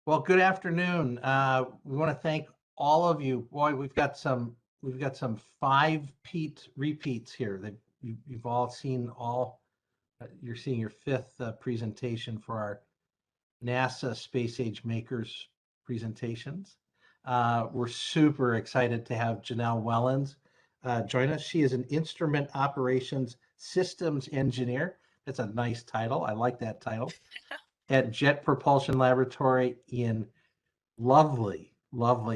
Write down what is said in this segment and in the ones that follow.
Well, good afternoon. We want to thank all of you. Boy, we've got some five Pete repeats here. That you've all seen all. You're seeing your fifth presentation for our NASA Space Age Makers presentations. We're super excited to have Janelle Wellons join us. She is an Instrument Operations Systems Engineer. That's a nice title. I like that title. At Jet Propulsion Laboratory in lovely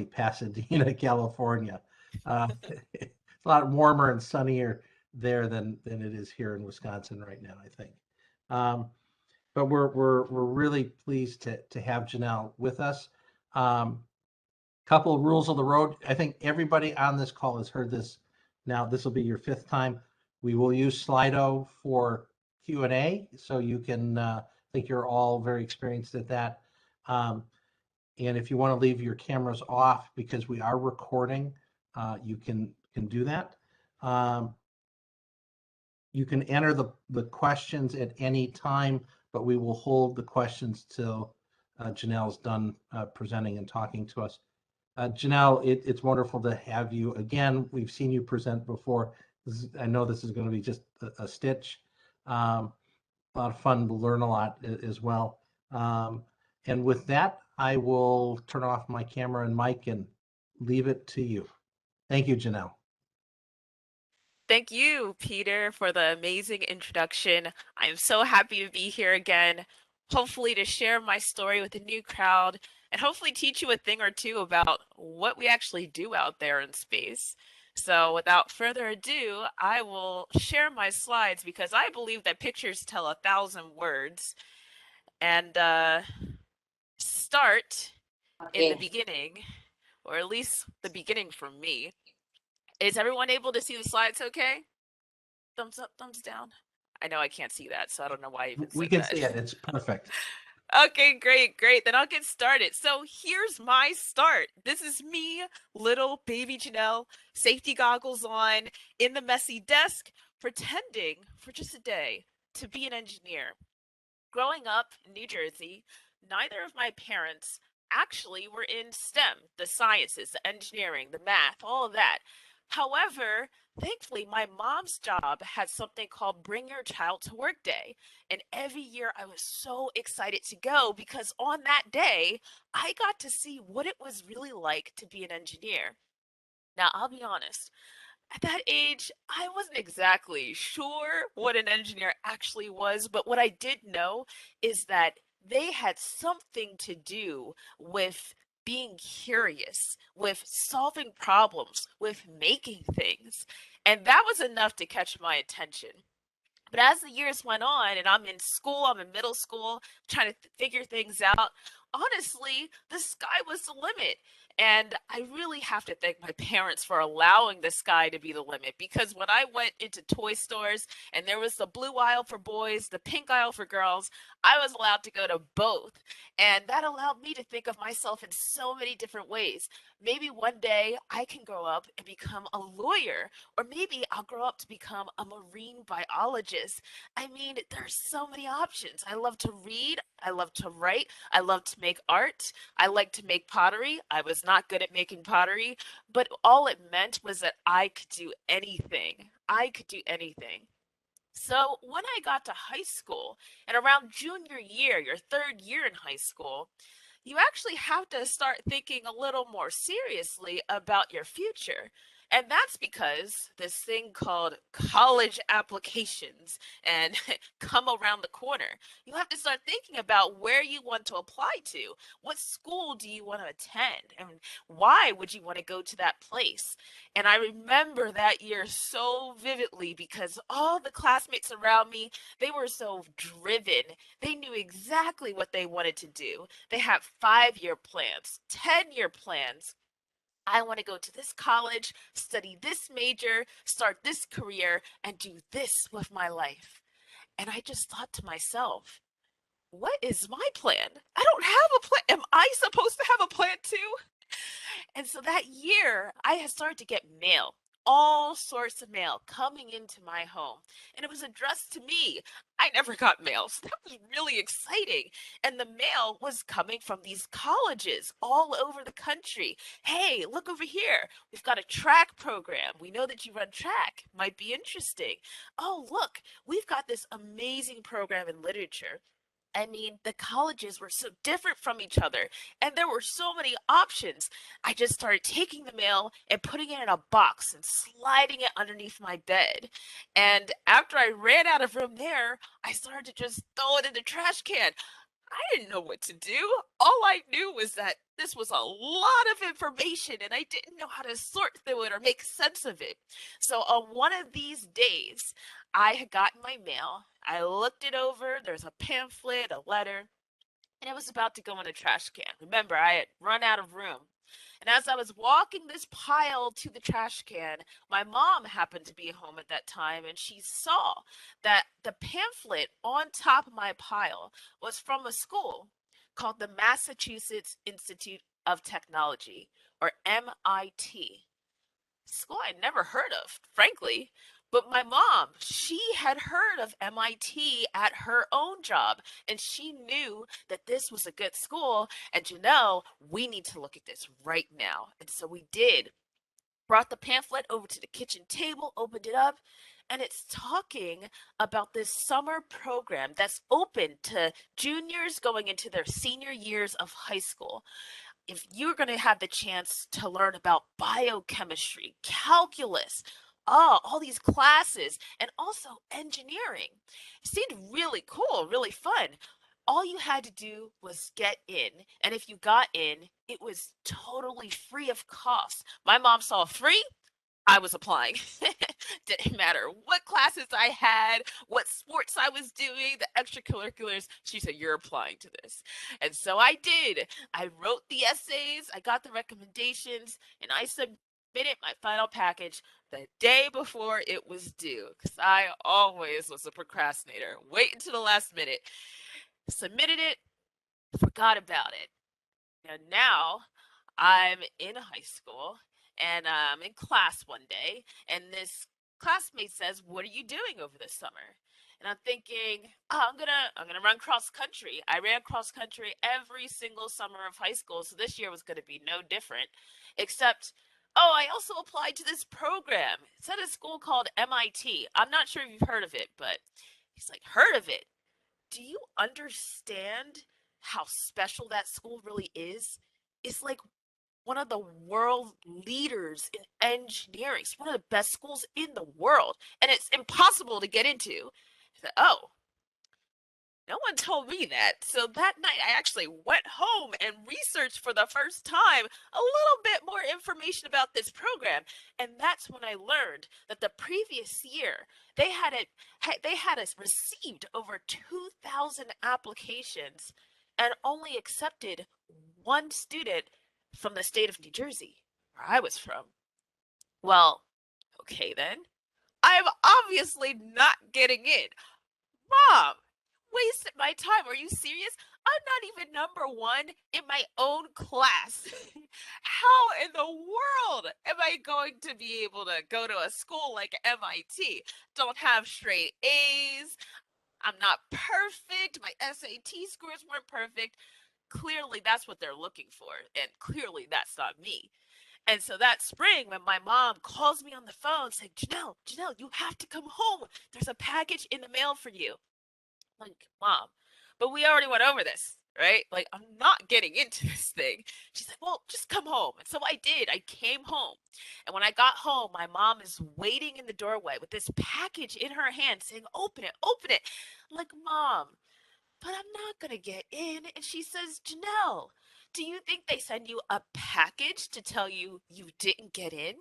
Pasadena, California. It's a lot warmer and sunnier there than it is here in Wisconsin right now, I think. Um, but we're really pleased to have Janelle with us. Couple of rules of the road. I think everybody on this call has heard this. Now this will be your fifth time. We will use Slido for Q&A, so you can. I think you're all very experienced at that. And if you want to leave your cameras off because we are recording, you can do that. You can enter the questions at any time, but we will hold the questions till Janelle's done presenting and talking to us. Janelle, it's wonderful to have you again. We've seen you present before. I know this is going to be just a stitch. A lot of fun. We'll learn a lot as well. And with that, I will turn off my camera and mic and leave it to you. Thank you, Janelle. Thank you, Peter, for the amazing introduction. I'm so happy to be here again, hopefully to share my story with a new crowd and hopefully teach you a thing or two about what we actually do out there in space. So without further ado, I will share my slides because I believe that pictures tell 1,000 words and start in the Okay. beginning, or at least the beginning for me. Is everyone able to see the slides okay? Thumbs up, thumbs down. I know I can't see that, so I don't know why I even We said can that. see it. It's perfect. Okay, great. Then I'll get started. So here's my start. This is me, little baby Janelle, safety goggles on, in the messy desk, pretending for just a day to be an engineer. Growing up in New Jersey, neither of my parents actually were in STEM, the sciences, the engineering, the math, all of that. However, thankfully, my mom's job had something called Bring Your Child to Work Day. And every year I was so excited to go because on that day, I got to see what it was really like to be an engineer. Now, I'll be honest, at that age, I wasn't exactly sure what an engineer actually was, but what I did know is that they had something to do with being curious, with solving problems, with making things. And that was enough to catch my attention. But as the years went on and I'm in school, I'm in middle school, trying to figure things out, honestly, the sky was the limit. And I really have to thank my parents for allowing the sky to be the limit because when I went into toy stores and there was the blue aisle for boys, the pink aisle for girls, I was allowed to go to both. And that allowed me to think of myself in so many different ways. Maybe one day I can grow up and become a lawyer, or maybe I'll grow up to become a marine biologist. I mean, there's so many options. I love to read, I love to write, I love to make art, I like to make pottery. I was not good at making pottery, but all it meant was that I could do anything. I could do anything. So when I got to high school, and around junior year, your third year in high school, you actually have to start thinking a little more seriously about your future. And that's because this thing called college applications and come around the corner. You have to start thinking about where you want to apply to. What school do you want to attend? And why would you want to go to that place? And I remember that year so vividly because all the classmates around me, they were so driven. They knew exactly what they wanted to do. They have 5-year plans, 10-year plans. I want to go to this college, study this major, start this career, and do this with my life. And I just thought to myself, what is my plan? I don't have a plan. Am I supposed to have a plan too? And so that year, I had started to get mail all sorts of mail coming into my home, and it was addressed to me. I never got mail, so that was really exciting. And the mail was coming from these colleges all over the country. Hey, look over here. We've got a track program. We know that you run track. Might be interesting. Oh, look, we've got this amazing program in literature. I mean, the colleges were so different from each other, and there were so many options. I just started taking the mail and putting it in a box and sliding it underneath my bed. And after I ran out of room there, I started to just throw it in the trash can. I didn't know what to do. All I knew was that this was a lot of information and I didn't know how to sort through it or make sense of it. So on one of these days, I had gotten my mail. I looked it over. There's a pamphlet, a letter, and it was about to go in a trash can. Remember, I had run out of room. And as I was walking this pile to the trash can, my mom happened to be home at that time and she saw that the pamphlet on top of my pile was from a school called the Massachusetts Institute of Technology, or MIT. School I'd never heard of, frankly. But my mom, she had heard of MIT at her own job, and she knew that this was a good school. And Janelle, we need to look at this right now. And so we did. Brought the pamphlet over to the kitchen table, opened it up, and it's talking about this summer program that's open to juniors going into their senior years of high school. If you're going to have the chance to learn about biochemistry, calculus, all these classes, and also engineering. It seemed really cool, really fun. All you had to do was get in. And if you got in, it was totally free of cost. My mom saw free, I was applying. Didn't matter what classes I had, what sports I was doing, the extracurriculars. She said, "You're applying to this." And so I did. I wrote the essays, I got the recommendations, and I submitted my final package the day before it was due because I always was a procrastinator. Wait until the last minute. Submitted it, forgot about it. And now I'm in high school and I'm in class one day, and this classmate says, "What are you doing over this summer?" And I'm thinking, oh, I'm gonna run cross country. I ran cross country every single summer of high school, so this year was gonna be no different. Except, oh, I also applied to this program. It's at a school called MIT. I'm not sure if you've heard of it, but he's like, heard of it? Do you understand how special that school really is? It's like one of the world leaders in engineering. It's one of the best schools in the world, and it's impossible to get into. I said, oh, no one told me that. So that night, I actually went home and researched for the first time a little bit more information about this program, and that's when I learned that the previous year they had us received over 2,000 applications and only accepted one student from the state of New Jersey, where I was from. Well, okay then. I'm obviously not getting in. Mom, wasted my time. Are you serious? I'm not even number one in my own class. How in the world am I going to be able to go to a school like MIT? Don't have straight A's. I'm not perfect. My SAT scores weren't perfect. Clearly, that's what they're looking for. And clearly, that's not me. And so that spring, when my mom calls me on the phone saying, Janelle, you have to come home. There's a package in the mail for you. Like, Mom, but we already went over this, right? Like, I'm not getting into this thing. She's like, well, just come home. And so I did. I came home. And when I got home, my mom is waiting in the doorway with this package in her hand saying, open it, open it. I'm like, Mom, but I'm not going to get in. And she says, Janelle, do you think they send you a package to tell you you didn't get in?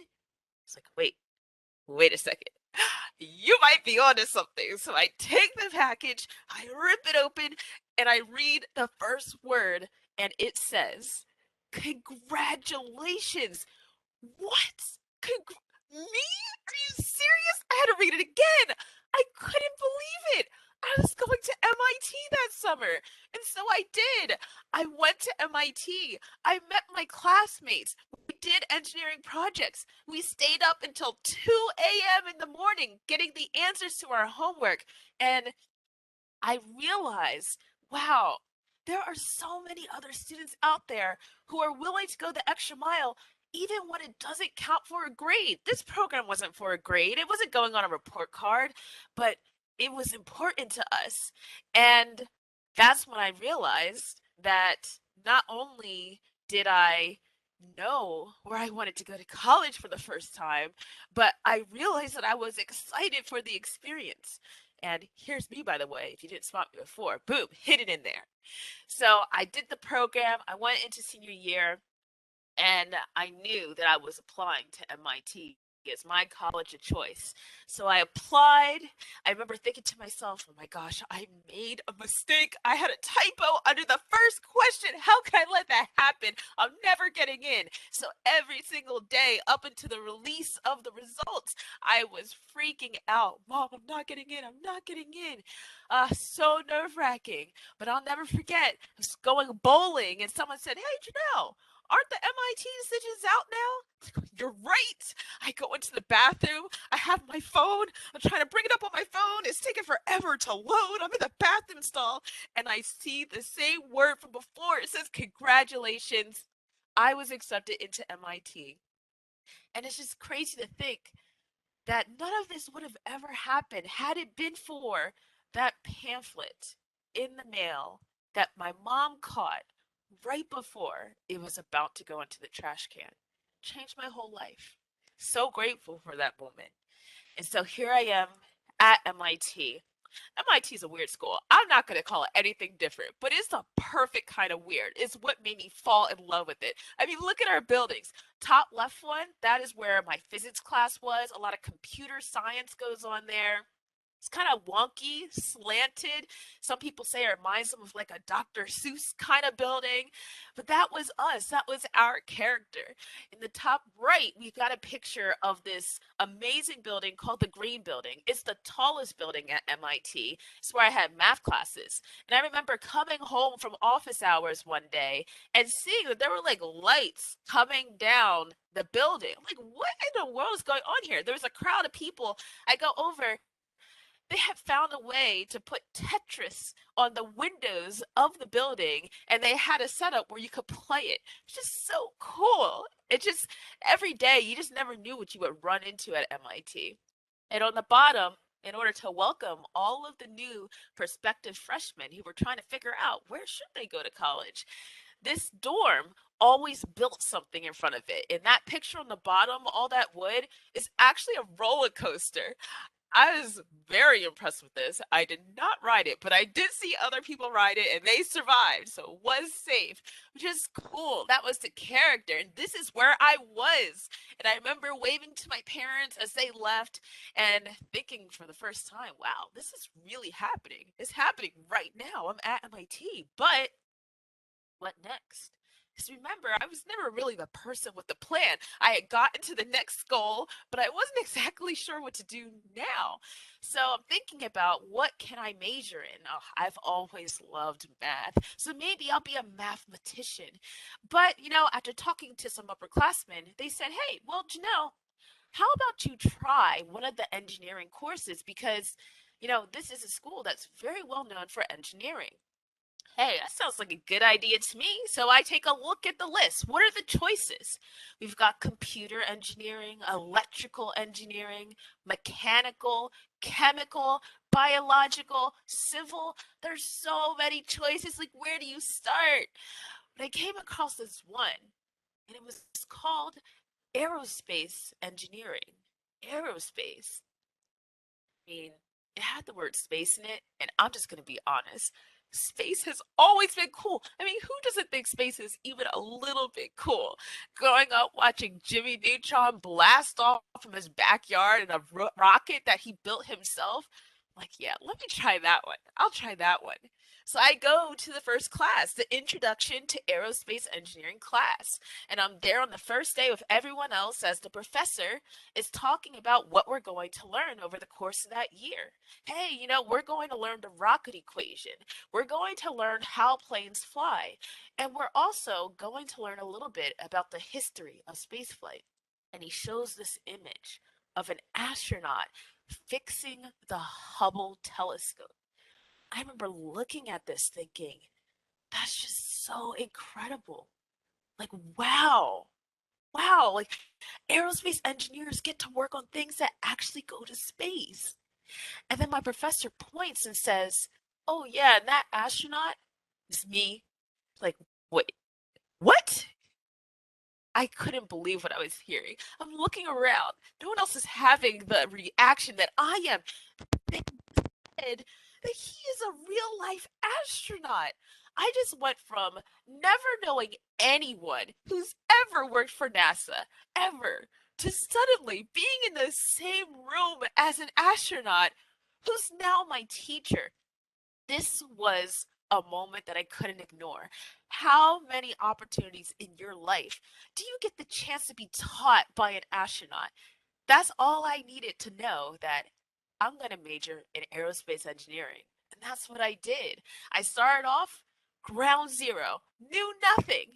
It's like, wait a second. You might be onto something. So I take the package, I rip it open, and I read the first word, and it says, "Congratulations." What? Me? Are you serious? I had to read it again. I couldn't believe it. I was going to MIT that summer. And so I did. I went to MIT. I met my classmates. We did engineering projects. We stayed up until 2 a.m. in the morning getting the answers to our homework. And I realized, wow, there are so many other students out there who are willing to go the extra mile, even when it doesn't count for a grade. This program wasn't for a grade, it wasn't going on a report card, but it was important to us. And that's when I realized that not only did I know where I wanted to go to college for the first time, but I realized that I was excited for the experience. And here's me, by the way, if you didn't spot me before, boom, hit it in there. So I did the program, I went into senior year, and I knew that I was applying to MIT as my college of choice. So I applied. I remember thinking to myself, oh my gosh, I made a mistake. I had a typo under the first question. How can I let that happen? I'm never getting in. So every single day up until the release of the results, I was freaking out. Mom, I'm not getting in. I'm not getting in. So nerve-wracking. But I'll never forget, I was going bowling and someone said, hey, Janelle, aren't the MIT decisions out now? You're right. I go into the bathroom. I have my phone. I'm trying to bring it up on my phone. It's taking forever to load. I'm in the bathroom stall and I see the same word from before. It says, congratulations. I was accepted into MIT. And it's just crazy to think that none of this would have ever happened had it been for that pamphlet in the mail that my mom caught right before it was about to go into the trash can. Changed my whole life. So grateful for that moment. And so here I am at MIT. MIT is a weird school. I'm not going to call it anything different, but it's the perfect kind of weird. It's what made me fall in love with it. I mean, look at our buildings. Top left one, that is where my physics class was. A lot of computer science goes on there. It's kind of wonky, slanted. Some people say it reminds them of like a Dr. Seuss kind of building, but that was us. That was our character. In the top right, we've got a picture of this amazing building called the Green Building. It's the tallest building at MIT. It's where I had math classes. And I remember coming home from office hours one day and seeing that there were like lights coming down the building. I'm like, what in the world is going on here? There was a crowd of people. I go over, they had found a way to put Tetris on the windows of the building, and they had a setup where you could play it. It's just so cool. It just, every day, you just never knew what you would run into at MIT. And on the bottom, in order to welcome all of the new prospective freshmen who were trying to figure out where should they go to college, this dorm always built something in front of it. And that picture on the bottom, all that wood, is actually a roller coaster. I was very impressed with this. I did not ride it, but I did see other people ride it and they survived, so it was safe, which is cool. That was the character, and this is where I was. And I remember waving to my parents as they left and thinking for the first time, wow, this is really happening. It's happening right now. I'm at MIT, but what next? Because remember, I was never really the person with the plan. I had gotten to the next goal, but I wasn't exactly sure what to do now. So I'm thinking about what can I major in? Oh, I've always loved math, so maybe I'll be a mathematician. But, after talking to some upperclassmen, they said, hey, well, Janelle, how about you try one of the engineering courses? Because, this is a school that's very well known for engineering. Hey, that sounds like a good idea to me. So I take a look at the list. What are the choices? We've got computer engineering, electrical engineering, mechanical, chemical, biological, civil. There's so many choices. Like, where do you start? But I came across this one, and it was called aerospace engineering. Aerospace. I mean, it had the word space in it, and I'm just going to be honest. Space has always been cool. I mean, who doesn't think space is even a little bit cool? Growing up watching Jimmy Neutron blast off from his backyard in a rocket that he built himself, Like, yeah, let me try that one. I'll try that one. So I go to the first class, the Introduction to Aerospace Engineering class. And I'm there on the first day with everyone else as the professor is talking about what we're going to learn over the course of that year. Hey, we're going to learn the rocket equation. We're going to learn how planes fly. And we're also going to learn a little bit about the history of spaceflight. And he shows this image of an astronaut fixing the Hubble telescope. I remember looking at this thinking, that's just so incredible. Like, wow, wow, like aerospace engineers get to work on things that actually go to space. And then my professor points and says, oh, yeah, and that astronaut is me. Like, wait, what? I couldn't believe what I was hearing. I'm looking around. No one else is having the reaction that I am. They said that he is a real life astronaut. I just went from never knowing anyone who's ever worked for NASA, ever, to suddenly being in the same room as an astronaut who's now my teacher. This was a moment that I couldn't ignore. How many opportunities in your life do you get the chance to be taught by an astronaut? That's all I needed to know, that I'm going to major in aerospace engineering. And that's what I did. I started off ground zero, knew nothing,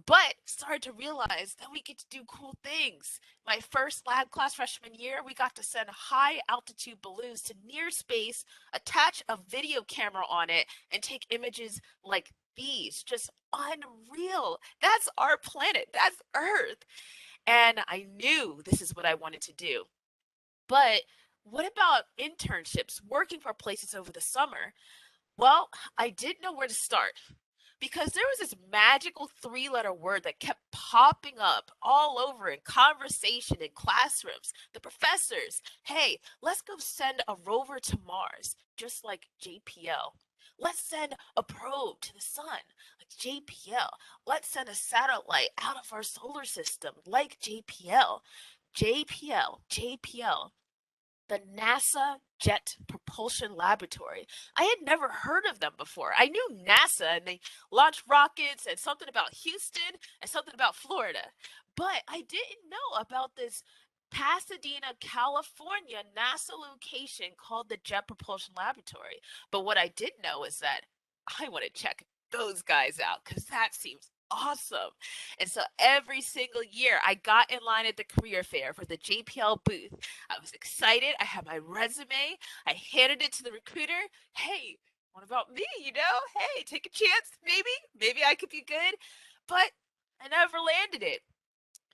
but started to realize that we get to do cool things. My first lab class freshman year, we got to send high altitude balloons to near space, attach a video camera on it, and take images like these. Just unreal. That's our planet. That's Earth. And I knew this is what I wanted to do. But what about internships, working for places over the summer? Well, I didn't know where to start because there was this magical three-letter word that kept popping up all over in conversation in classrooms. The professors, hey, let's go send a rover to Mars, just like JPL. Let's send a probe to the sun, like JPL. Let's send a satellite out of our solar system, like JPL. JPL, JPL, the NASA Jet Propulsion Laboratory. I had never heard of them before. I knew NASA and they launch rockets and something about Houston and something about Florida. But I didn't know about this Pasadena, California NASA location called the Jet Propulsion Laboratory. But what I did know is that I want to check those guys out because that seems awesome. And so every single year I got in line at the career fair for the JPL booth. I was excited. I had my resume. I handed it to the recruiter. Hey, what about me? Hey, take a chance. Maybe I could be good. But I never landed it.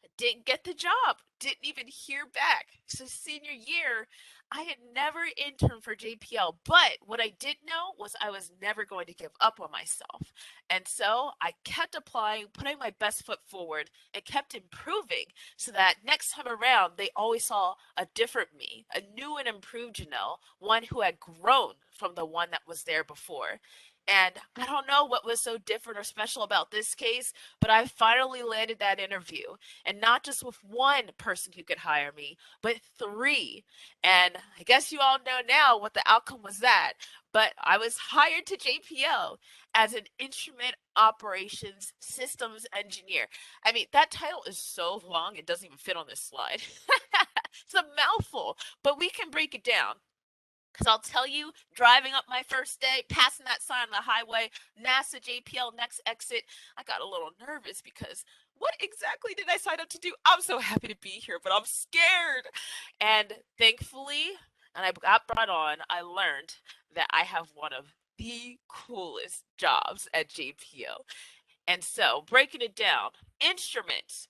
I didn't get the job. Didn't even hear back. So senior year, I had never interned for JPL, but what I did know was I was never going to give up on myself. And so I kept applying, putting my best foot forward, and kept improving so that next time around, they always saw a different me, a new and improved Janelle, one who had grown from the one that was there before. And I don't know what was so different or special about this case, but I finally landed that interview. And not just with one person who could hire me, but three. And I guess you all know now what the outcome was that. But I was hired to JPL as an instrument operations systems engineer. I mean, that title is so long, it doesn't even fit on this slide. It's a mouthful, but we can break it down. Because I'll tell you, driving up my first day, passing that sign on the highway, NASA JPL next exit, I got a little nervous because what exactly did I sign up to do? I'm so happy to be here, but I'm scared. And thankfully, and I got brought on, I learned that I have one of the coolest jobs at JPL. And so, breaking it down, instruments.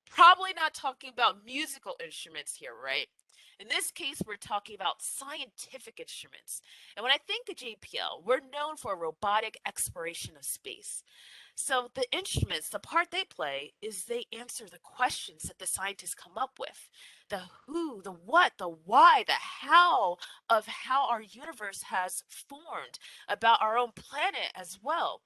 Probably not talking about musical instruments here, right? In this case, we're talking about scientific instruments. And when I think of JPL, we're known for robotic exploration of space. So the instruments, the part they play is they answer the questions that the scientists come up with. The who, the what, the why, the how of how our universe has formed, about our own planet as well.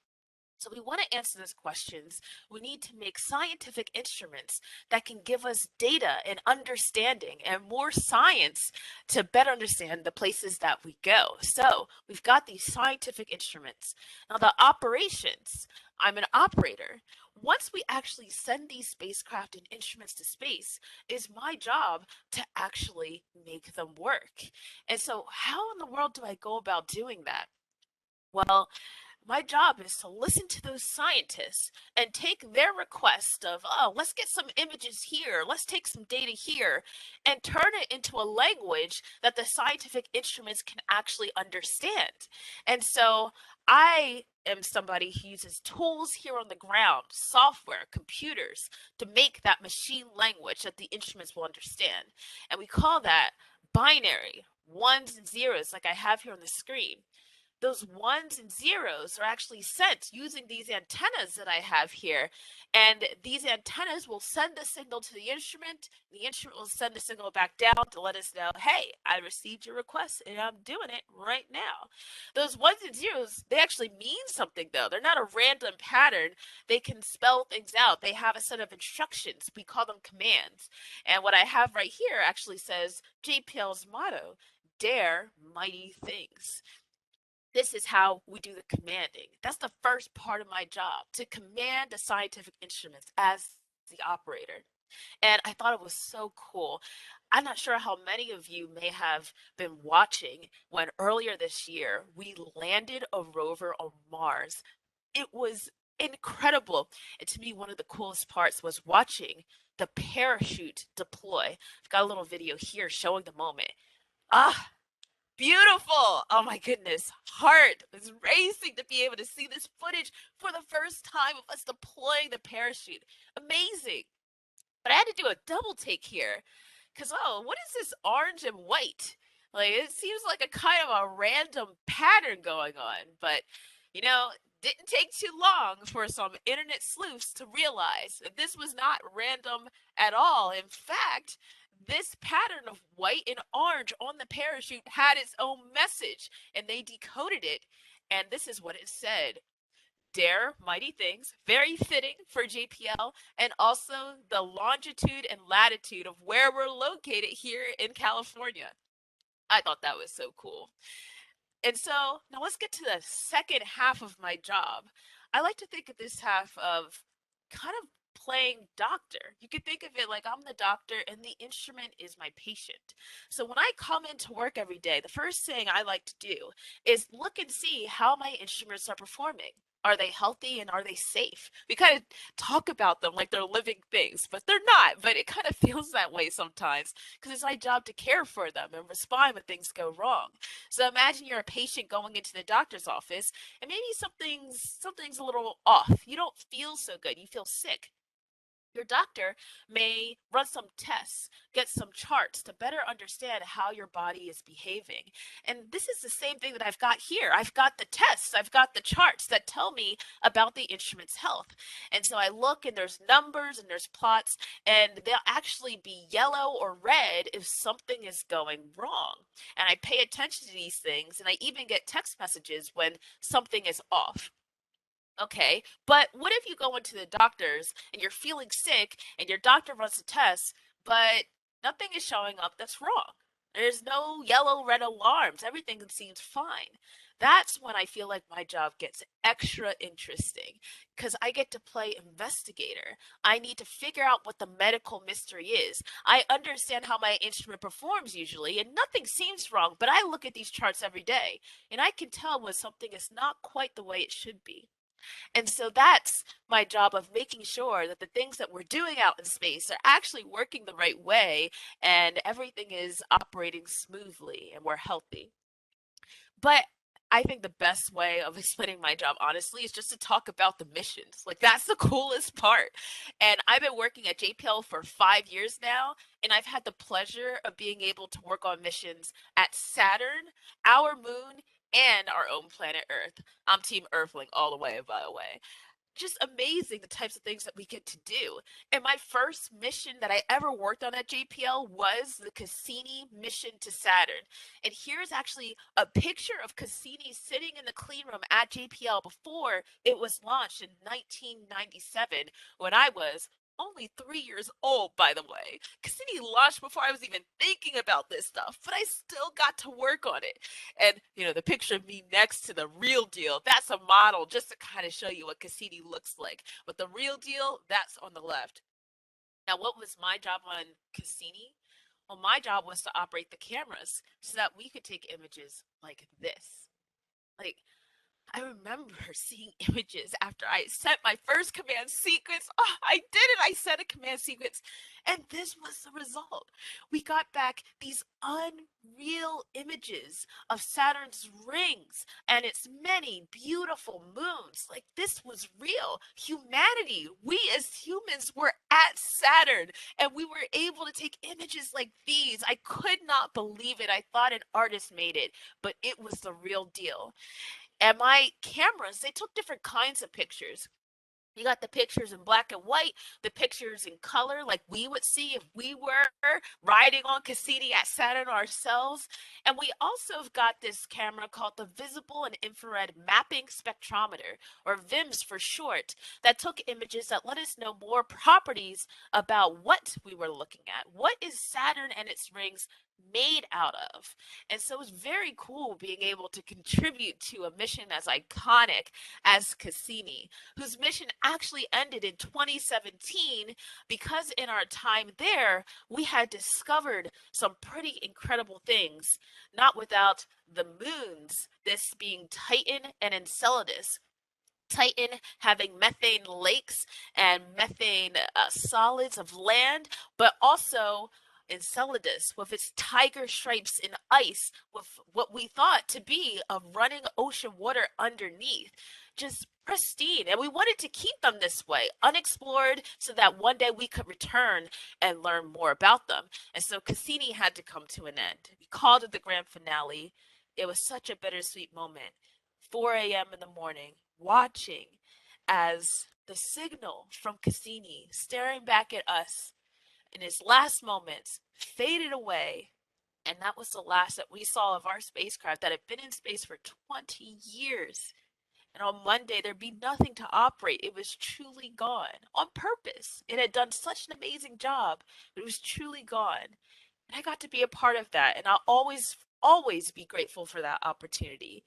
So we want to answer those questions. We need to make scientific instruments that can give us data and understanding and more science to better understand the places that we go. So we've got these scientific instruments. Now the operations, I'm an operator. Once we actually send these spacecraft and instruments to space, it is my job to actually make them work. And so how in the world do I go about doing that? Well, my job is to listen to those scientists and take their request of, oh, let's get some images here, let's take some data here, and turn it into a language that the scientific instruments can actually understand. And so I am somebody who uses tools here on the ground, software, computers, to make that machine language that the instruments will understand. And we call that binary, ones and zeros, like I have here on the screen. Those ones and zeros are actually sent using these antennas that I have here. And these antennas will send the signal to the instrument. The instrument will send the signal back down to let us know, hey, I received your request and I'm doing it right now. Those ones and zeros, they actually mean something though. They're not a random pattern. They can spell things out. They have a set of instructions. We call them commands. And what I have right here actually says JPL's motto, dare mighty things. This is how we do the commanding. That's the first part of my job, to command the scientific instruments as the operator. And I thought it was so cool. I'm not sure how many of you may have been watching when earlier this year we landed a rover on Mars. It was incredible. And to me, one of the coolest parts was watching the parachute deploy. I've got a little video here showing the moment. Ah, beautiful. Oh my goodness. Heart was racing to be able to see this footage for the first time of us deploying the parachute. Amazing. But I had to do a double take here because, oh, what is this orange and white? Like, it seems like a kind of a random pattern going on. But, you know, didn't take too long for some internet sleuths to realize that this was not random at all. In fact, this pattern of white and orange on the parachute had its own message, and they decoded it. And this is what it said: dare mighty things, very fitting for JPL, and also the longitude and latitude of where we're located here in California. I thought that was so cool. And so now let's get to the second half of my job. I like to think of this half of kind of playing doctor. You could think of it like I'm the doctor and the instrument is my patient. So when I come into work every day, the first thing I like to do is look and see how my instruments are performing. Are they healthy and are they safe? We kind of talk about them like they're living things, but they're not. But it kind of feels that way sometimes because it's my job to care for them and respond when things go wrong. So imagine you're a patient going into the doctor's office and maybe something's a little off. You don't feel so good. You feel sick. Your doctor may run some tests, get some charts to better understand how your body is behaving. And this is the same thing that I've got here. I've got the tests, I've got the charts that tell me about the instrument's health. And so I look and there's numbers and there's plots, and they'll actually be yellow or red if something is going wrong. And I pay attention to these things, and I even get text messages when something is off. Okay, but what if you go into the doctor's and you're feeling sick and your doctor runs a test, but nothing is showing up that's wrong? There's no yellow, red alarms. Everything seems fine. That's when I feel like my job gets extra interesting because I get to play investigator. I need to figure out what the medical mystery is. I understand how my instrument performs usually, and nothing seems wrong, but I look at these charts every day and I can tell when something is not quite the way it should be. And so that's my job of making sure that the things that we're doing out in space are actually working the right way and everything is operating smoothly and we're healthy. But I think the best way of explaining my job, honestly, is just to talk about the missions. Like, that's the coolest part. And I've been working at JPL for 5 years now, and I've had the pleasure of being able to work on missions at Saturn, our moon, and our own planet Earth. I'm Team Earthling all the way, by the way. just amazing the types of things that we get to do. And my first mission that I ever worked on at JPL was the Cassini Mission to Saturn. And here's actually a picture of Cassini sitting in the clean room at JPL before it was launched in 1997, when I was only 3 years old, by the way. Cassini launched before I was even thinking about this stuff, but I still got to work on it. And, the picture of me next to the real deal, that's a model just to kind of show you what Cassini looks like. But the real deal, that's on the left. Now, what was my job on Cassini? Well, my job was to operate the cameras so that we could take images like this. Like, I remember seeing images after I sent my first command sequence. Oh, I did it. I sent a command sequence. And this was the result. We got back these unreal images of Saturn's rings and its many beautiful moons. Like, this was real. Humanity, we as humans were at Saturn, and we were able to take images like these. I could not believe it. I thought an artist made it, but it was the real deal. And my cameras, they took different kinds of pictures. You got the pictures in black and white, the pictures in color, like we would see if we were riding on Cassini at Saturn ourselves. And we also have got this camera called the Visible and Infrared Mapping Spectrometer, or VIMS for short, that took images that let us know more properties about what we were looking at. What is Saturn and its rings made out of? And so it's very cool being able to contribute to a mission as iconic as Cassini, whose mission actually ended in 2017 because in our time there, we had discovered some pretty incredible things, not without the moons, this being Titan and Enceladus. Titan having methane lakes and methane solids of land, but also Enceladus with its tiger stripes in ice, with what we thought to be a running ocean water underneath. Just pristine. And we wanted to keep them this way, unexplored, so that one day we could return and learn more about them. And so Cassini had to come to an end. We called it the grand finale. It was such a bittersweet moment. 4 a.m. in the morning, watching as the signal from Cassini staring back at us in his last moments faded away. And that was the last that we saw of our spacecraft that had been in space for 20 years. And on Monday, there'd be nothing to operate. It was truly gone on purpose. It had done such an amazing job, but it was truly gone. And I got to be a part of that. And I'll always be grateful for that opportunity.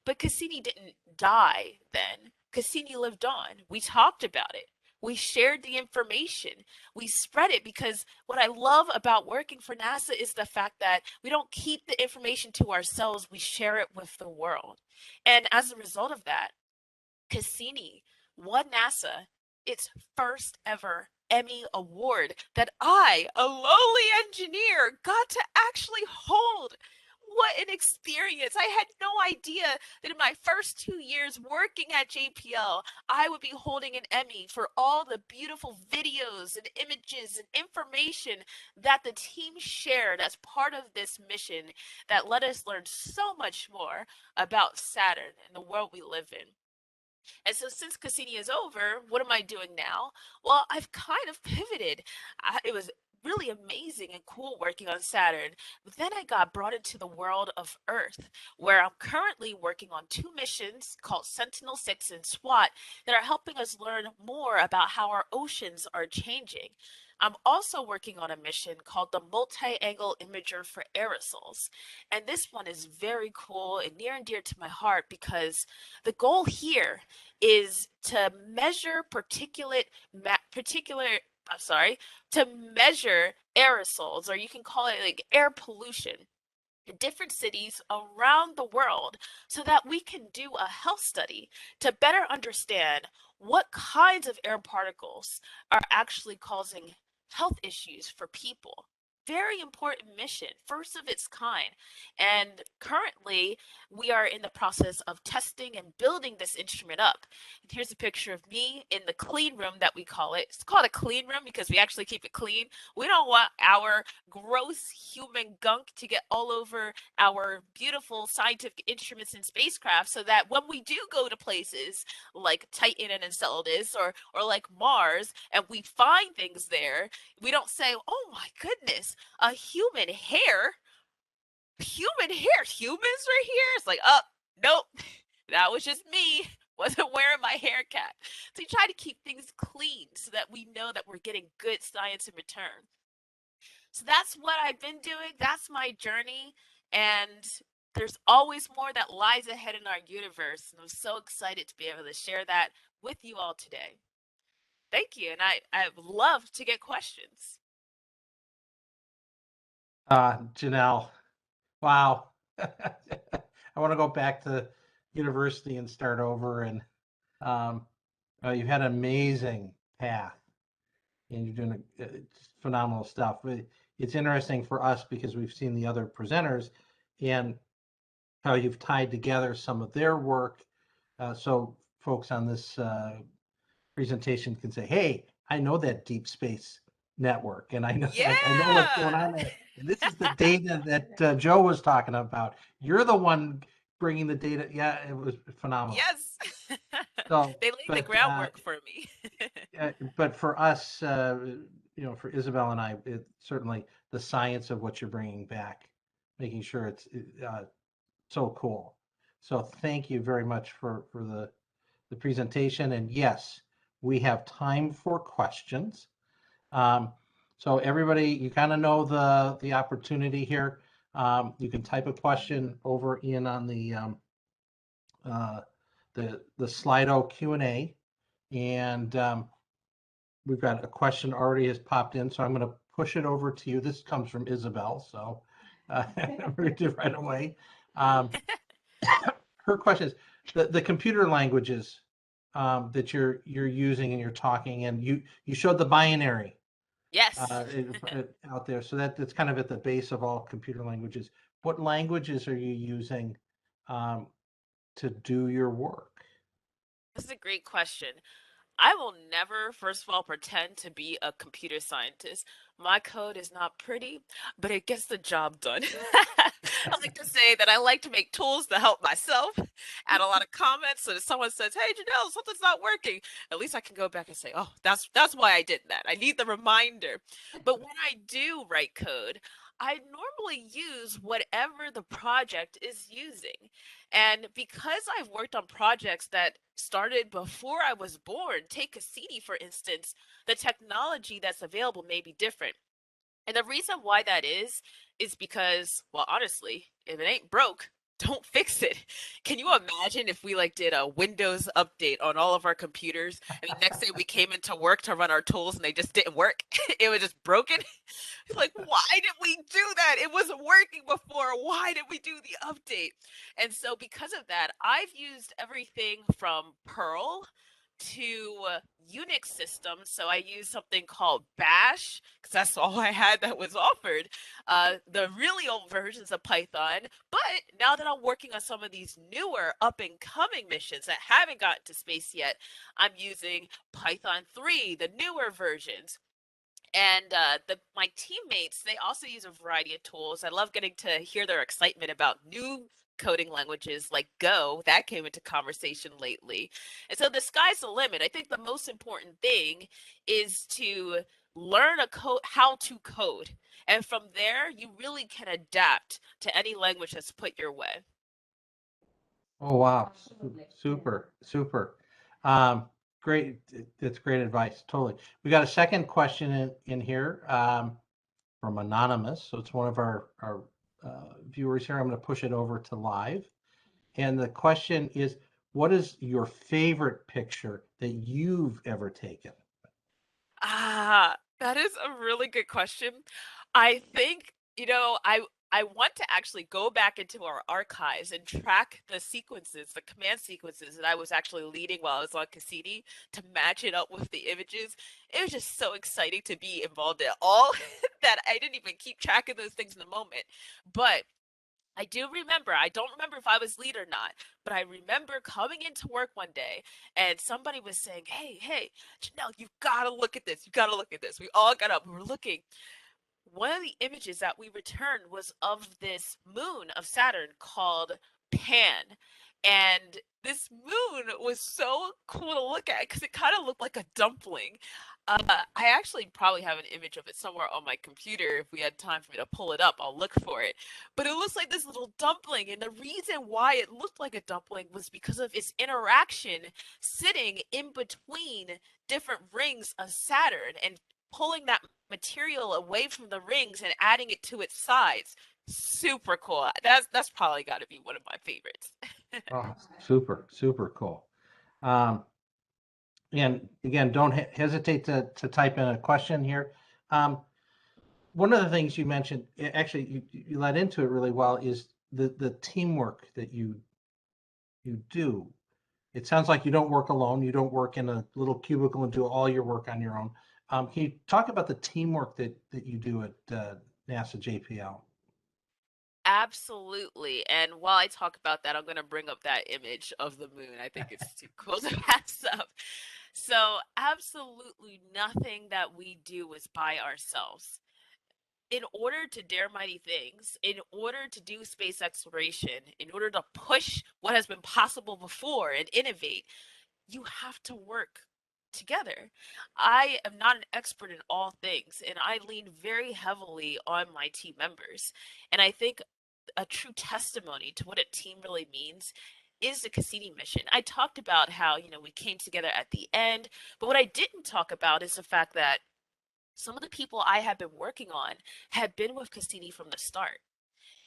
But Cassini didn't die then. Cassini lived on. We talked about it. We shared the information. We spread it, because what I love about working for NASA is the fact that we don't keep the information to ourselves. We share it with the world. And as a result of that, Cassini won NASA its first ever Emmy Award that I, a lowly engineer, got to actually hold. What an experience. I had no idea that in my first 2 years working at JPL, I would be holding an Emmy for all the beautiful videos and images and information that the team shared as part of this mission that let us learn so much more about Saturn and the world we live in. And so since Cassini is over, what am I doing now? Well, I've kind of pivoted. It was really amazing and cool working on Saturn. But then I got brought into the world of Earth, where I'm currently working on 2 missions called Sentinel-6 and SWAT that are helping us learn more about how our oceans are changing. I'm also working on a mission called the Multiangle Imager for aerosols. And this one is very cool and near and dear to my heart, because the goal here is to measure to measure aerosols, or you can call it like air pollution, in different cities around the world, so that we can do a health study to better understand what kinds of air particles are actually causing health issues for people. very important mission, first of its kind. And currently, we are in the process of testing and building this instrument up. And here's a picture of me in the clean room that we call it. It's called a clean room because we actually keep it clean. We don't want our gross human gunk to get all over our beautiful scientific instruments and spacecraft, so that when we do go to places like Titan and Enceladus, or like Mars, and we find things there, we don't say, "Oh my goodness, a human hair, humans are here." It's like, "Oh, nope, that was just me. Wasn't wearing my hair cap." So you try to keep things clean so that we know that we're getting good science in return. So that's what I've been doing. That's my journey. And there's always more that lies ahead in our universe. And I'm so excited to be able to share that with you all today. Thank you. And I love to get questions. Janelle, wow. I want to go back to university and start over. And um, you've had an amazing path, and you're doing phenomenal stuff. But it's interesting for us because we've seen the other presenters and how you've tied together some of their work. So folks on this presentation can say, "Hey, I know that deep space network, and I know I know what's going Yeah. on there. And this is the data that Joe was talking about. You're the one bringing the data." Yeah, it was phenomenal. Yes. So, They laid the but groundwork for me. but for us, for Isabel and I, it certainly the science of what you're bringing back, making sure it's so cool. So thank you very much for the presentation. And yes, we have time for questions. Um, so everybody, you kind of know the opportunity here. You can type a question over in on uh, the Slido Q&A, and we've got a question already has popped in, so I'm going to push it over to you. This comes from Isabel, so I'm going to do it right away. Her question is the computer languages that you're using and you're talking, and you showed the binary Yes. out there, so that's kind of at the base of all computer languages. What languages are you using um, to do your work? This is a great question. I will never, first of all, pretend to be a computer scientist. My code is not pretty, but it gets the job done. I like to say that I like to make tools to help myself, add a lot of comments so that someone says, "Hey, Janelle, something's not working." At least I can go back and say, "Oh, that's why I did that. I need the reminder." But when I do write code, I normally use whatever the project is using. And because I've worked on projects that started before I was born, take Cassini, for instance, the technology that's available may be different. And the reason why that is because, well, honestly, if it ain't broke, don't fix it. Can you imagine if we like did a Windows update on all of our computers and the next day we came into work to run our tools and they just didn't work? It was just broken. Like, why did we do that? It wasn't working before. Why did we do the update? And so because of that, I've used everything from Perl to Unix systems. So I used something called Bash because that's all I had that was offered. The really old versions of Python. But now that I'm working on some of these newer up and coming missions that haven't gotten to space yet, I'm using Python 3, the newer versions. And my teammates, they also use a variety of tools. I love getting to hear their excitement about new coding languages like Go. That came into conversation lately. And so the sky's the limit. I think the most important thing is to learn how to code. And from there, you really can adapt to any language that's put your way. Oh, wow. Super, super. Um, Great. That's great advice. Totally. We got a second question in here from Anonymous. So it's one of our viewers here. I'm going to push it over to live. And the question is, what is your favorite picture that you've ever taken? That is a really good question. I think, I want to actually go back into our archives and track the sequences, the command sequences that I was actually leading while I was on Cassini to match it up with the images. It was just so exciting to be involved in all that I didn't even keep track of those things in the moment. But I do remember, I don't remember if I was lead or not, but I remember coming into work one day and somebody was saying, hey, Janelle, you gotta look at this. You gotta look at this. We all got up. We were looking. One of the images that we returned was of this moon of Saturn called Pan. And this moon was so cool to look at because it kind of looked like a dumpling. I actually probably have an image of it somewhere on my computer. If we had time for me to pull it up, I'll look for it. But it looks like this little dumpling. And the reason why it looked like a dumpling was because of its interaction sitting in between different rings of Saturn and pulling that material away from the rings and adding it to its sides. Super cool. That's probably got to be one of my favorites. Oh, super, super cool. Um, and again, don't hesitate to type in a question here. One of the things you mentioned, actually, you led into it really well, is the teamwork that you do. It sounds like you don't work alone. You don't work in a little cubicle and do all your work on your own. Can you talk about the teamwork that you do at NASA JPL? Absolutely. And while I talk about that, I'm going to bring up that image of the moon. I think it's too cool to pass up. So, absolutely nothing that we do is by ourselves. In order to dare mighty things, in order to do space exploration, in order to push what has been possible before and innovate, you have to work together. I am not an expert in all things, and I lean very heavily on my team members. And I think a true testimony to what a team really means is the Cassini mission. I talked about how, we came together at the end, but what I didn't talk about is the fact that some of the people I had been working on had been with Cassini from the start.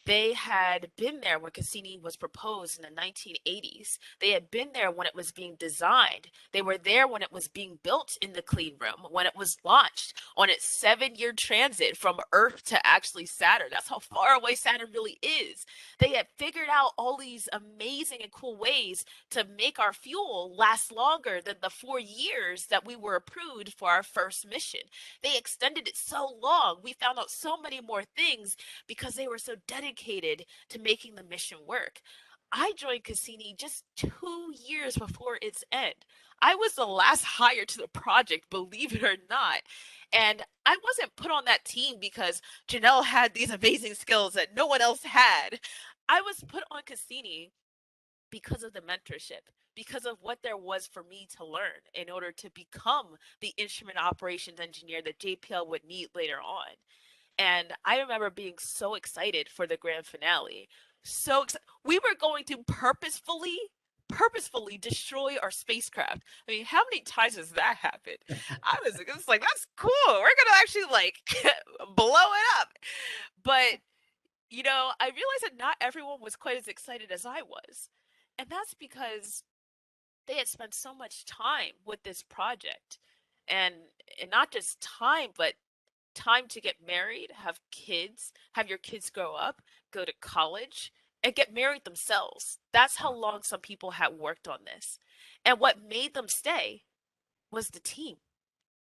They had been there when Cassini was proposed in the 1980s. They had been there when it was being designed. They were there when it was being built in the clean room, when it was launched on its 7-year transit from Earth to actually Saturn. That's how far away Saturn really is. They had figured out all these amazing and cool ways to make our fuel last longer than the 4 years that we were approved for our first mission. They extended it so long. We found out so many more things because they were so dedicated to making the mission work. I joined Cassini just 2 years before its end. I was the last hire to the project, believe it or not. And I wasn't put on that team because Janelle had these amazing skills that no one else had. I was put on Cassini because of the mentorship, because of what there was for me to learn in order to become the instrument operations engineer that JPL would need later on. And I remember being so excited for the grand finale. We were going to purposefully destroy our spacecraft. I mean, how many times has that happened? It's like, that's cool. We're gonna actually like blow it up. But I realized that not everyone was quite as excited as I was. And that's because they had spent so much time with this project. And and not just time, but time to get married, have kids, have your kids grow up, go to college, and get married themselves. That's how long some people had worked on this. And what made them stay was the team.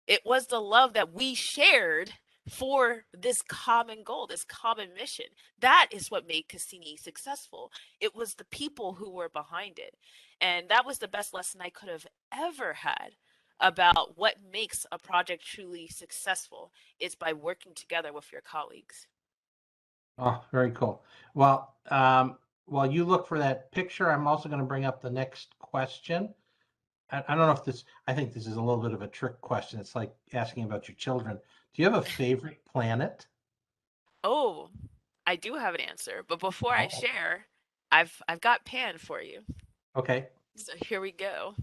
It was the love that we shared for this common goal, this common mission. That is what made Cassini successful. It was the people who were behind it. And that was the best lesson I could have ever had about what makes a project truly successful is by working together with your colleagues. Oh, very cool. Well, while you look for that picture, I'm also going to bring up the next question. I don't know if I think this is a little bit of a trick question. It's like asking about your children. Do you have a favorite planet? Oh, I do have an answer, but before I Oh, share, I've got Pan for you. okay. So here we go.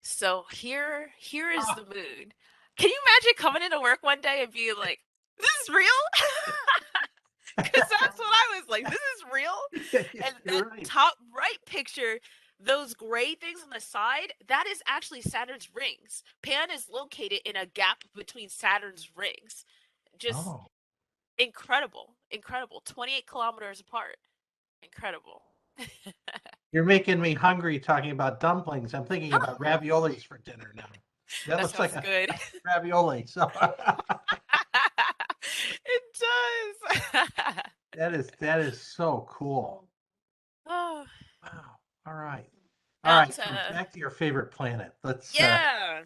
So here is Ah, the moon. Can you imagine coming into work one day and being like, "This is real?" Because that's what I was like, "This is real?" And that you're right. top right picture, those gray things on the side, that is actually Saturn's rings. Pan is located in a gap between Saturn's rings. Just Oh. Incredible, incredible. 28 kilometers apart. Incredible. You're making me hungry talking about dumplings. I'm thinking about raviolis for dinner now. That That looks like sounds a good. ravioli. So It does. that is so cool. Oh, Wow. All right. All now right. So back to your favorite planet. Let's yeah.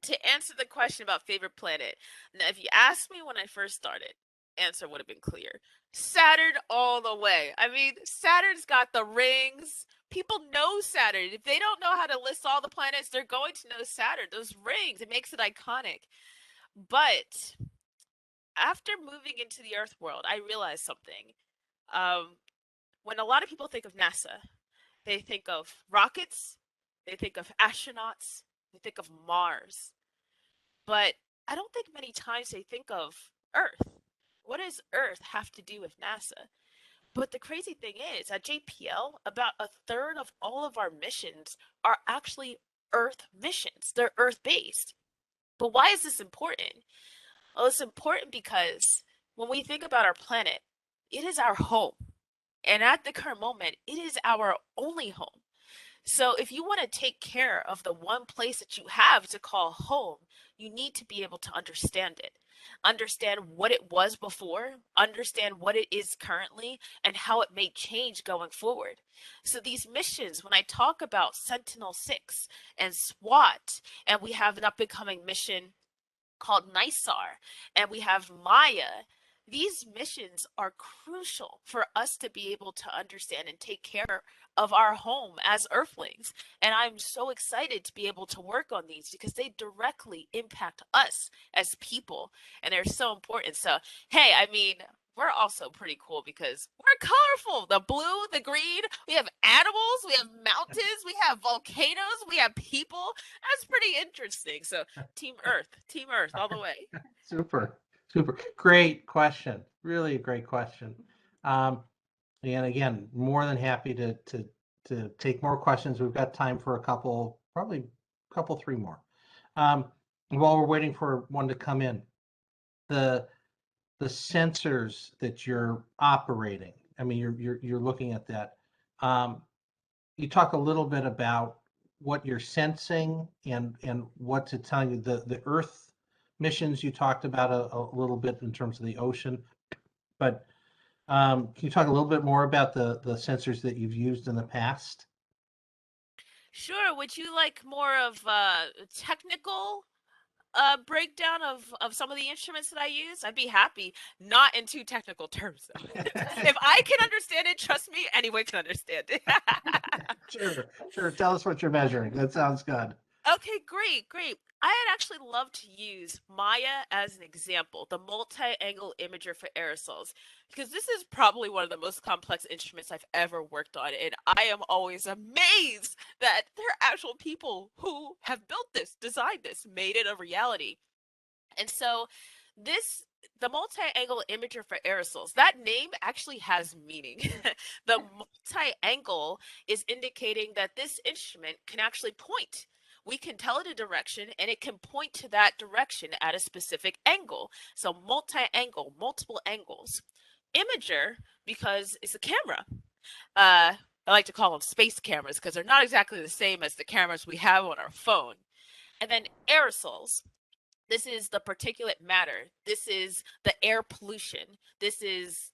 To answer the question about favorite planet, now if you asked me when I first started, answer would have been clear. Saturn all the way. I mean, Saturn's got the rings. People know Saturn. If they don't know how to list all the planets, they're going to know Saturn. Those rings, it makes it iconic. But after moving into the Earth world, I realized something. Um, when a lot of people think of NASA, they think of rockets, they think of astronauts, they think of Mars. But I don't think many times they think of Earth. What does Earth have to do with NASA? But the crazy thing is, at JPL, about a third of all of our missions are actually Earth missions. They're Earth based. But why is this important? Well, it's important because when we think about our planet, it is our home. And at the current moment, it is our only home. So if you want to take care of the one place that you have to call home, you need to be able to understand it. Understand what it was before, understand what it is currently, and how it may change going forward. So these missions, when I talk about Sentinel-6 and SWAT, and we have an up and coming mission called NISAR, and we have Maya. These missions are crucial for us to be able to understand and take care of our home as Earthlings. And I'm so excited to be able to work on these because they directly impact us as people, and they're so important. So, hey, I mean, we're also pretty cool because we're colorful. The blue, the green, we have animals, we have mountains, we have volcanoes, we have people. That's pretty interesting. So, Team Earth, all the way. super, super great question. Really a great question. Um, and again, more than happy to take more questions. We've got time for a couple, probably a couple, three more. While we're waiting for one to come in, the the sensors that you're operating. I mean, you're looking at that. Um, you talk a little bit about what you're sensing and what's it telling you. The Earth missions you talked about a little bit in terms of the ocean, but can you talk a little bit more about the sensors that you've used in the past? Sure. Would you like more of technical breakdown of some of the instruments that I use? I'd be happy. Not in too technical terms, though. If I can understand it, trust me, anyone can understand it. Sure, sure. Tell us what you're measuring. That sounds good. Okay, great, great. I'd actually love to use Maya as an example, the multi-angle imager for aerosols, because this is probably one of the most complex instruments I've ever worked on, and I am always amazed that there are actual people who have built this, designed this, made it a reality. And so this the multi-angle imager for aerosols, that name actually has meaning. The multi-angle is indicating that this instrument can actually point. We can tell it a direction and it can point to that direction at a specific angle. So multi-angle, multiple angles. Imager, because it's a camera. I like to call them space cameras because they're not exactly the same as the cameras we have on our phone. And then aerosols, this is the particulate matter, this is the air pollution, this is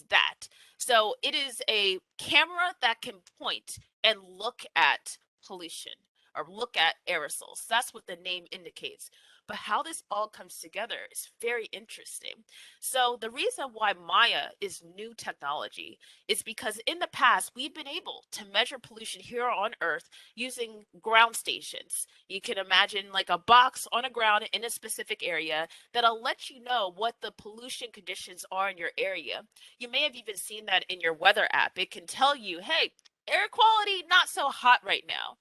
that. So it is a camera that can point and look at pollution or look at aerosols. That's what the name indicates. But how this all comes together is very interesting. So the reason why Maya is new technology is because in the past we've been able to measure pollution here on Earth using ground stations. You can imagine like a box on a ground in a specific area that'll let you know what the pollution conditions are in your area. You may have even seen that in your weather app. It can tell you, hey, air quality not so hot right now.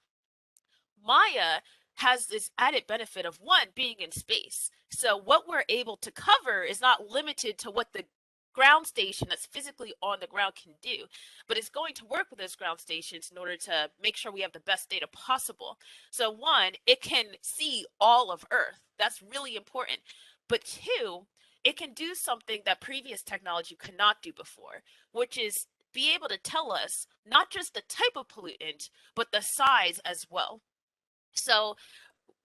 Maya has this added benefit of one, being in space. So what we're able to cover is not limited to what the ground station that's physically on the ground can do, but it's going to work with those ground stations in order to make sure we have the best data possible. So one, it can see all of Earth. That's really important. But two, it can do something that previous technology could not do before, which is be able to tell us not just the type of pollutant, but the size as well. So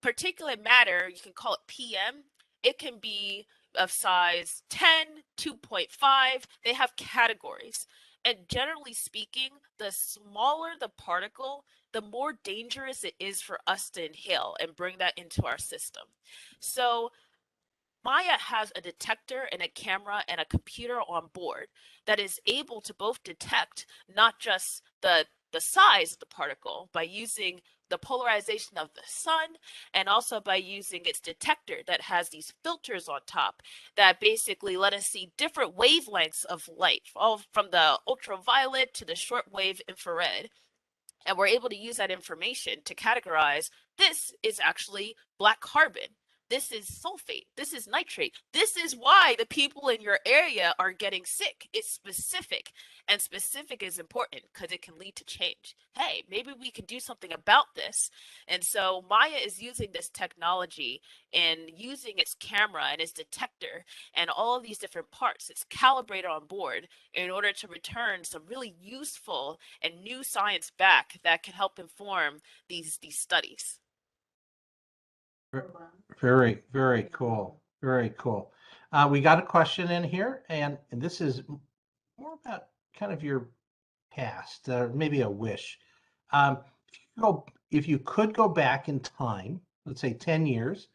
particulate matter, you can call it PM, it can be of size 10, 2.5. They have categories. And generally speaking, the smaller the particle, the more dangerous it is for us to inhale and bring that into our system. So Maya has a detector and a camera and a computer on board that is able to both detect not just the size of the particle by using the polarization of the sun, and also by using its detector that has these filters on top that basically let us see different wavelengths of light, all from the ultraviolet to the shortwave infrared. And we're able to use that information to categorize this is actually black carbon. This is sulfate. This is nitrate. This is why the people in your area are getting sick. It's specific. And specific is important because it can lead to change. Hey, maybe we can do something about this. And so Maya is using this technology and using its camera and its detector and all of these different parts. It's calibrated on board in order to return some really useful and new science back that can help inform these studies. Very, very cool. Very cool. We got a question in here, and this is more about kind of your past, maybe a wish. If you could go back in time, let's say 10 years,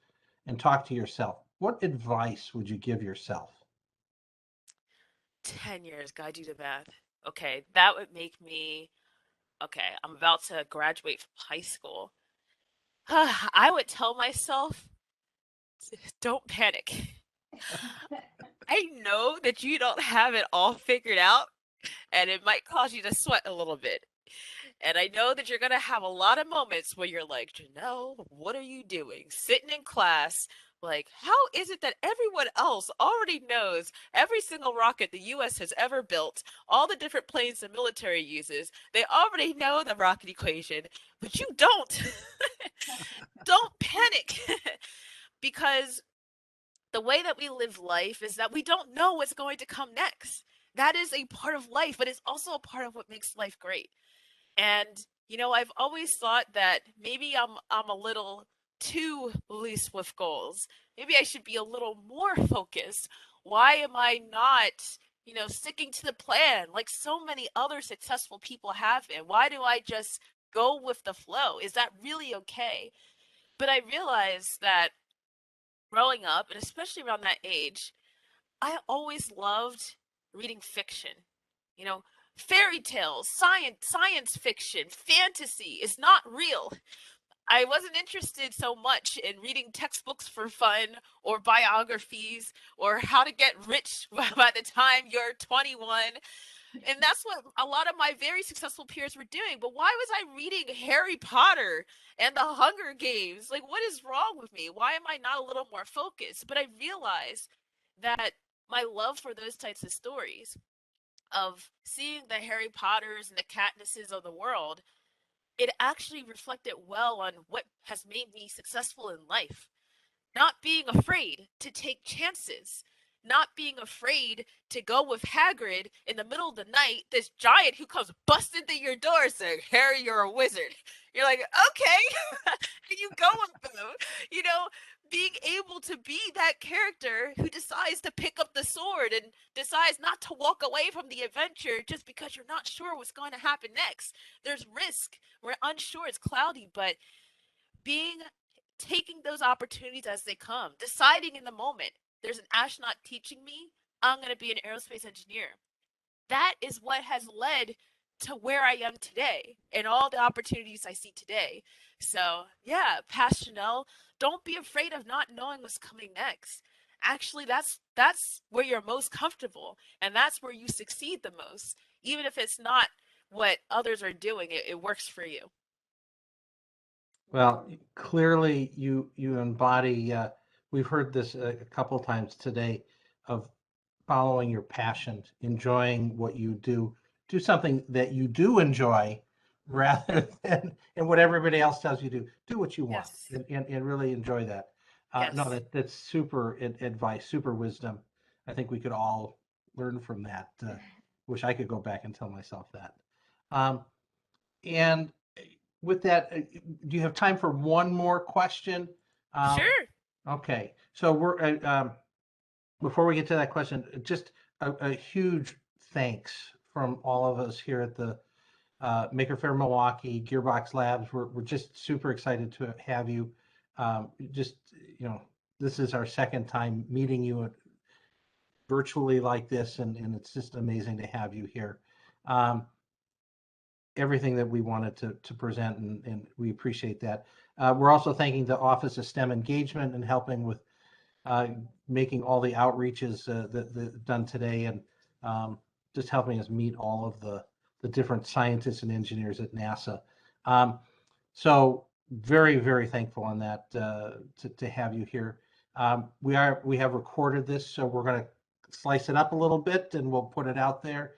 and talk to yourself, what advice would you give yourself? 10 years, gotta do the math. Okay, that would make me, okay, I'm about to graduate from high school. I would tell myself, don't panic. I know that you don't have it all figured out, and it might cause you to sweat a little bit. And I know that you're going to have a lot of moments where you're like, Janelle, what are you doing? Sitting in class, like, how is it that everyone else already knows every single rocket the US has ever built, all the different planes the military uses? They already know the rocket equation, but you don't. Don't panic. Because the way that we live life is that we don't know what's going to come next. That is a part of life, but it's also a part of what makes life great. And I've always thought that maybe I'm a little too loose with goals. Maybe I should be a little more focused. Why am I not, sticking to the plan like so many other successful people have been? Why do I just go with the flow? Is that really okay? But I realized that growing up, and especially around that age, I always loved reading fiction. You know, fairy tales, science fiction, fantasy is not real. I wasn't interested so much in reading textbooks for fun or biographies or how to get rich by the time you're 21. And that's what a lot of my very successful peers were doing. But why was I reading Harry Potter and the Hunger Games? Like, what is wrong with me? Why am I not a little more focused? But I realized that my love for those types of stories, of seeing the Harry Potters and the Katnisses of the world, it actually reflected well on what has made me successful in life. Not being afraid to take chances, not being afraid to go with Hagrid in the middle of the night, this giant who comes busting through your door saying, Harry, you're a wizard. You're like, okay, and you go with them, you know, being able to be that character who decides to pick up the sword and decides not to walk away from the adventure just because you're not sure what's going to happen next. There's risk. We're unsure. It's cloudy, but being taking those opportunities as they come, deciding in the moment, there's an astronaut teaching me, I'm going to be an aerospace engineer. That is what has led to where I am today and all the opportunities I see today. So, yeah, past Janelle, don't be afraid of not knowing what's coming next. Actually, that's where you're most comfortable, and that's where you succeed the most. Even if it's not what others are doing, it works for you. Well, clearly you embody. We've heard this a couple times today of following your passion, enjoying what you do. Do something that you do enjoy, rather than and what everybody else tells you to do. Do what you want, Yes. and really enjoy that. No, Yes. that's super advice, super wisdom. I think we could all learn from that. Wish I could go back and tell myself that. And with that, do you have time for one more question? Sure. Okay, so we're before we get to that question, just a huge thanks from all of us here at the Maker Faire Milwaukee, Gearbox Labs. We're just super excited to have you. Just, you know, this is our second time meeting you virtually like this, and it's just amazing to have you here. Everything that we wanted to present, and we appreciate that. We're also thanking the Office of STEM Engagement and helping with making all the outreaches that done today, and just helping us meet all of the different scientists and engineers at NASA. So very, very thankful on that to have you here. We have recorded this, so we're going to slice it up a little bit, and we'll put it out there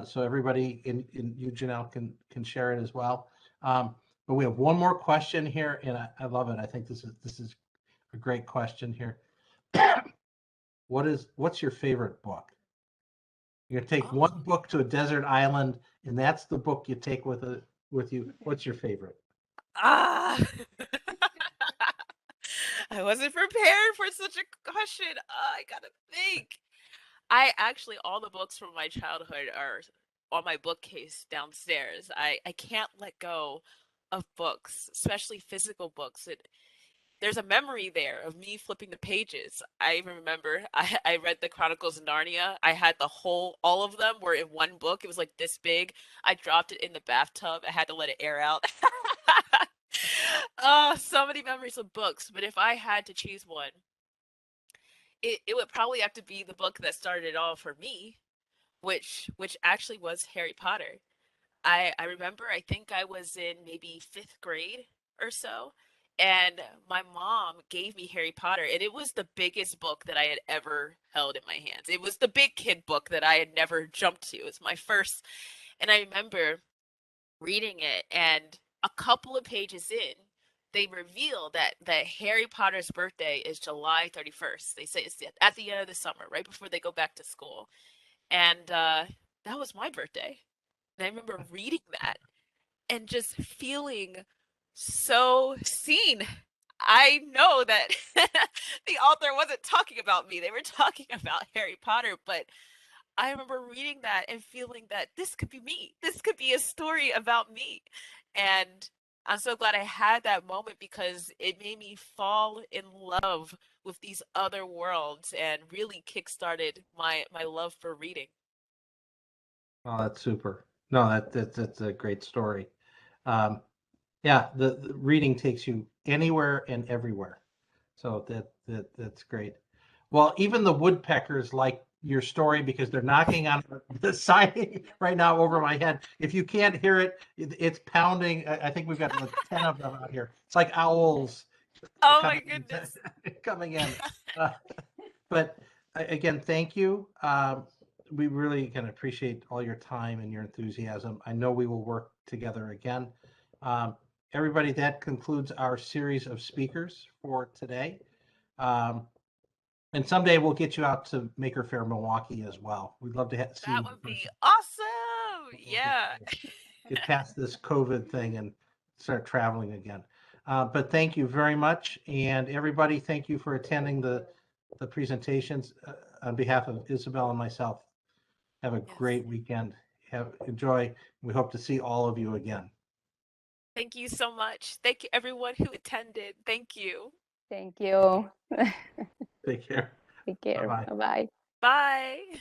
so everybody in you, Janelle, can share it as well. But we have one more question here, and I love it. I think this is a great question here. What's your favorite book? You're gonna take one book to a desert island, and that's the book you take with you. What's your favorite? Ah. I wasn't prepared for such a question. I gotta think. I actually, all the books from my childhood are on my bookcase downstairs. I can't let go of books, especially physical books. There's a memory there of me flipping the pages. I even remember I read the Chronicles of Narnia. I had all of them were in one book. It was like this big. I dropped it in the bathtub. I had to let it air out. Oh, so many memories of books. But if I had to choose one, it would probably have to be the book that started it all for me, which actually was Harry Potter. I remember I think I was in maybe fifth grade or so, and my mom gave me Harry Potter, and it was the biggest book that I had ever held in my hands. It was the big kid book that I had never jumped to. It was my first, and I remember reading it, and a couple of pages in, they reveal that Harry Potter's birthday is July 31st. They say it's at the end of the summer, right before they go back to school, and that was my birthday. And I remember reading that and just feeling so seen. I know that the author wasn't talking about me. They were talking about Harry Potter, but I remember reading that and feeling that this could be me. This could be a story about me. And I'm so glad I had that moment because it made me fall in love with these other worlds and really kickstarted my love for reading. Oh, that's super. No, that's a great story. Um, yeah, the reading takes you anywhere and everywhere. So that's great. Well, even the woodpeckers like your story because they're knocking on the siding right now over my head. If you can't hear it, it's pounding. I think we've got like 10 of them out here. It's like owls Oh my coming goodness. coming in. Uh, but again, thank you. We really can appreciate all your time and your enthusiasm. I know we will work together again. Um, Everybody, that concludes our series of speakers for today. And someday we'll get you out to Maker Faire Milwaukee as well. We'd love to see you That in would be person. awesome. We'll Yeah. get past this COVID thing and start traveling again. But thank you very much. And everybody, thank you for attending the presentations. On behalf of Isabel and myself, have a Yes. great weekend. Enjoy. We hope to see all of you again. Thank you so much. Thank you everyone who attended. Thank you. Thank you. Take care. Take care. Bye-bye. Bye bye. Bye.